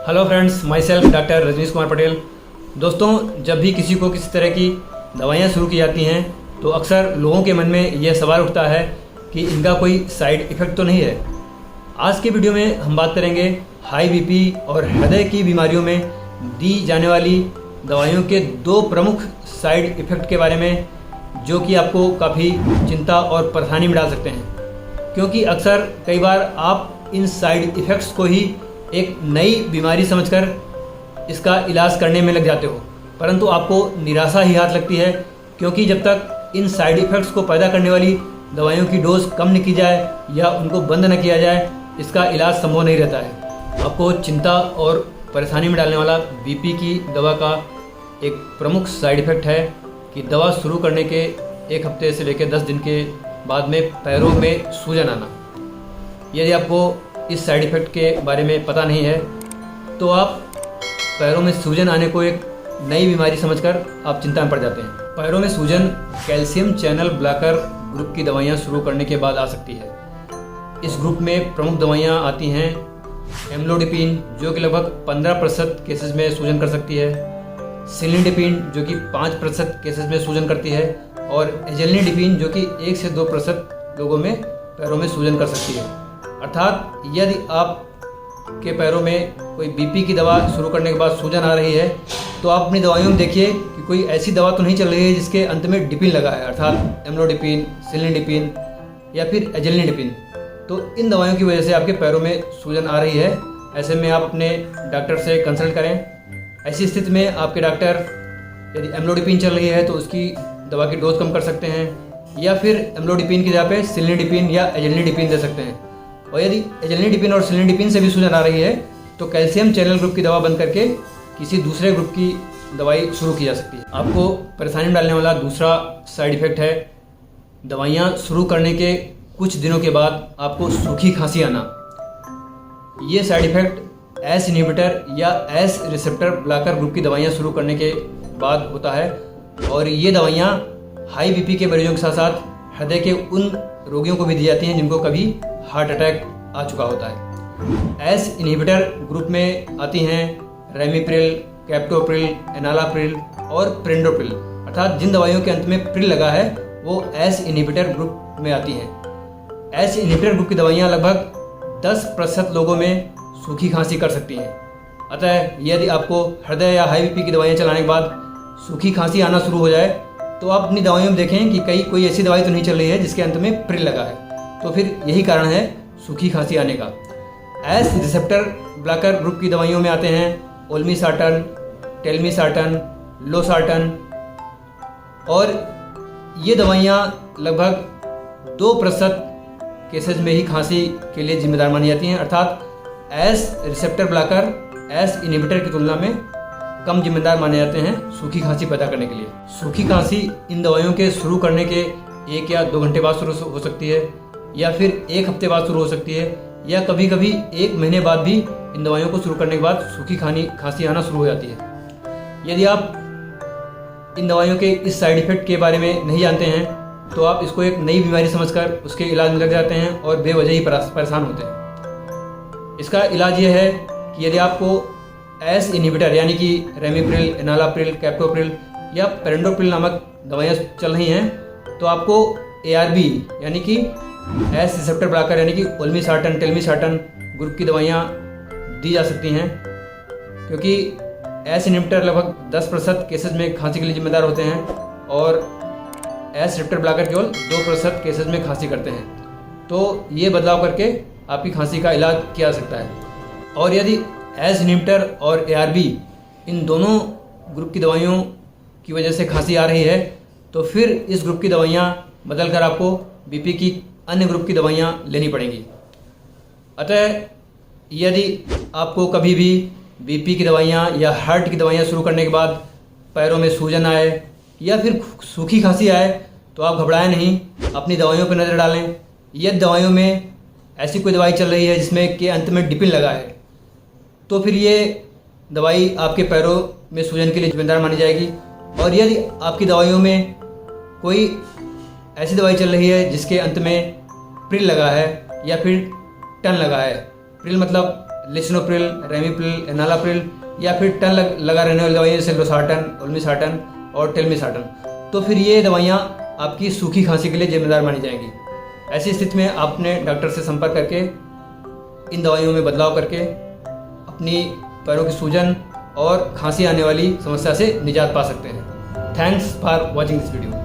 Hello friends, my self doctor Rajnish Kumar Patel. दोस्तों, जब भी किसी को किसी तरह की दवाइयाँ शुरू की जाती हैं तो अक्सर लोगों के मन में यह सवाल उठता है कि इनका कोई साइड इफ़ेक्ट तो नहीं है। आज के वीडियो में हम बात करेंगे हाई बीपी और हृदय की बीमारियों में दी जाने वाली दवाइयों के दो प्रमुख साइड इफ़ेक्ट के बारे में, जो कि आपको काफ़ी चिंता और परेशानी में डाल सकते हैं। क्योंकि अक्सर कई बार आप इन साइड इफ़ेक्ट्स को ही एक नई बीमारी समझकर इसका इलाज करने में लग जाते हो, परंतु आपको निराशा ही हाथ लगती है, क्योंकि जब तक इन साइड इफ़ेक्ट्स को पैदा करने वाली दवाइयों की डोज कम न की जाए या उनको बंद न किया जाए, इसका इलाज संभव नहीं रहता है। आपको चिंता और परेशानी में डालने वाला बीपी की दवा का एक प्रमुख साइड इफ़ेक्ट है कि दवा शुरू करने के 1 हफ्ते से लेकर 10 दिन के बाद में पैरों में सूजन आना। यदि आपको इस साइड इफ़ेक्ट के बारे में पता नहीं है तो आप पैरों में सूजन आने को एक नई बीमारी समझकर आप चिंता में पड़ जाते हैं। पैरों में सूजन कैल्शियम चैनल ब्लॉकर ग्रुप की दवाइयाँ शुरू करने के बाद आ सकती है। इस ग्रुप में प्रमुख दवाइयाँ आती हैं एम्लोडिपिन, जो कि लगभग 15% केसेस में सूजन कर सकती है, सिलिंडिपिन, जो कि 5% केसेस में सूजन करती है, और एजेलिनिडिपिन, जो कि 1 से 2% लोगों में पैरों में सूजन कर सकती है। अर्थात यदि आप के पैरों में कोई बीपी की दवा शुरू करने के बाद सूजन आ रही है तो आप अपनी दवाइयों में देखिए कि कोई ऐसी दवा तो नहीं चल रही है जिसके अंत में डिपिन लगा है, अर्थात एम्लोडिपिन, सिलिंडिपिन या फिर एजेलिनिडिपिन। तो इन दवाइयों की वजह से आपके पैरों में सूजन आ रही है। ऐसे में आप अपने डॉक्टर से कंसल्ट करें। ऐसी स्थिति में आपके डॉक्टर यदि एम्लोडिपिन चल रही है तो उसकी दवा की डोज कम कर सकते हैं, या फिर एम्लोडिपिन की जगह पे सिलिंडिपिन या एजेलिनिडिपिन दे सकते हैं। और यदि एजेलिनिडिपिन और सिलिंडिपिन से भी सूजन आ रही है तो कैल्शियम चैनल ग्रुप की दवा बंद करके किसी दूसरे ग्रुप की दवाई शुरू की जा सकती है। आपको परेशानी में डालने वाला दूसरा साइड इफ़ेक्ट है दवाइयाँ शुरू करने के कुछ दिनों के बाद आपको सूखी खांसी आना। ये साइड इफ़ेक्ट एस इनहिबिटर या एस रिसेप्टर ब्लॉकर ग्रुप की दवाइयाँ शुरू करने के बाद होता है, और ये दवाइयाँ हाई बीपी के मरीजों के साथ साथ हृदय के उन रोगियों को भी दी जाती हैं जिनको कभी हार्ट अटैक आ चुका होता है। एस इनहिबिटर ग्रुप में आती हैं रेमिप्रिल, कैप्टोप्रिल, एनालाप्रिल और प्रेंडोप्रिल, अर्थात जिन दवाइयों के अंत में प्रिल लगा है वो एस इनहिबिटर ग्रुप में आती हैं। एस इनहिबिटर ग्रुप की दवाइयाँ लगभग 10% लोगों में सूखी खांसी कर सकती हैं। अतः यदि आपको हृदय या हाई बीपी की दवाइयाँ चलाने के बाद सूखी खांसी आना शुरू हो जाए तो आप अपनी दवाइयों में देखें कि कोई ऐसी दवाई तो नहीं चल रही है जिसके अंत में प्रिल लगा है, तो फिर यही कारण है सूखी खांसी आने का। एस रिसेप्टर ब्लॉकर ग्रुप की दवाइयों में आते हैं ओल्मीसार्टन, टेल्मीसार्टन, लोसार्टन, और ये दवाइयाँ लगभग 2% केसेस में ही खांसी के लिए जिम्मेदार मानी जाती हैं। अर्थात S receptor blocker ACE inhibitor की तुलना में कम जिम्मेदार माने जाते हैं सूखी खांसी पैदा करने के लिए। सूखी खांसी इन दवाइयों के शुरू करने के 1 या 2 घंटे बाद शुरू हो सकती है, या फिर 1 हफ्ते बाद शुरू हो सकती है, या कभी कभी 1 महीने बाद भी इन दवाइयों को शुरू करने के बाद सूखी खांसी आना शुरू हो जाती है। यदि आप इन दवाइयों के इस साइड इफ़ेक्ट के बारे में नहीं जानते हैं तो आप इसको एक नई बीमारी समझकर उसके इलाज में लग जाते हैं और बेवजह ही परेशान होते हैं। इसका इलाज ये है कि यदि आपको एस इनहिबिटर यानी कि रेमिप्रिल, एनालाप्रिल, कैप्टोप्रिल या पेरेंडोप्रिल नामक दवाइयाँ चल रही हैं तो आपको ARB यानी कि एस रिसेप्टर ब्लॉकर यानी कि ओल्मीसार्टन, टेल्मीसार्टन ग्रुप की दवाइयाँ दी जा सकती हैं, क्योंकि एस इनहिबिटर लगभग 10% केसेस में खांसी के लिए जिम्मेदार होते हैं और एस रिसेप्टर ब्लॉकर केवल 2% केसेस में खांसी करते हैं। तो ये बदलाव करके आपकी खांसी का इलाज किया जा सकता है। और यदि एस इनहिबिटर और ARB इन दोनों ग्रुप की दवाइयों की वजह से खांसी आ रही है तो फिर इस ग्रुप की दवाइयाँ बदलकर आपको बीपी की अन्य ग्रुप की दवाइयाँ लेनी पड़ेंगी। अतः यदि आपको कभी भी बीपी की दवाइयाँ या हार्ट की दवाइयाँ शुरू करने के बाद पैरों में सूजन आए या फिर सूखी खांसी आए तो आप घबराएं नहीं, अपनी दवाइयों पर नज़र डालें। यदि दवाइयों में ऐसी कोई दवाई चल रही है जिसमें के अंत में डिपिन लगा है तो फिर ये दवाई आपके पैरों में सूजन के लिए जिम्मेदार मानी जाएगी। और यदि आपकी दवाइयों में कोई ऐसी दवाई चल रही है जिसके अंत में प्रिल लगा है या फिर टन लगा है, प्रिल मतलब लिसिनोप्रिल, रेमिप्रिल, एनालाप्रिल या फिर टन लगा रहने वाली दवाइयाँ जैसे लोसार्टन, ओल्मिसार्टन और टेल्मिसार्टन, तो फिर ये दवाइयाँ आपकी सूखी खांसी के लिए जिम्मेदार मानी जाएंगी। ऐसी स्थिति में आपने डॉक्टर से संपर्क करके इन दवाइयों में बदलाव करके अपनी पैरों की सूजन और खांसी आने वाली समस्या से निजात पा सकते हैं। Thanks for watching this video.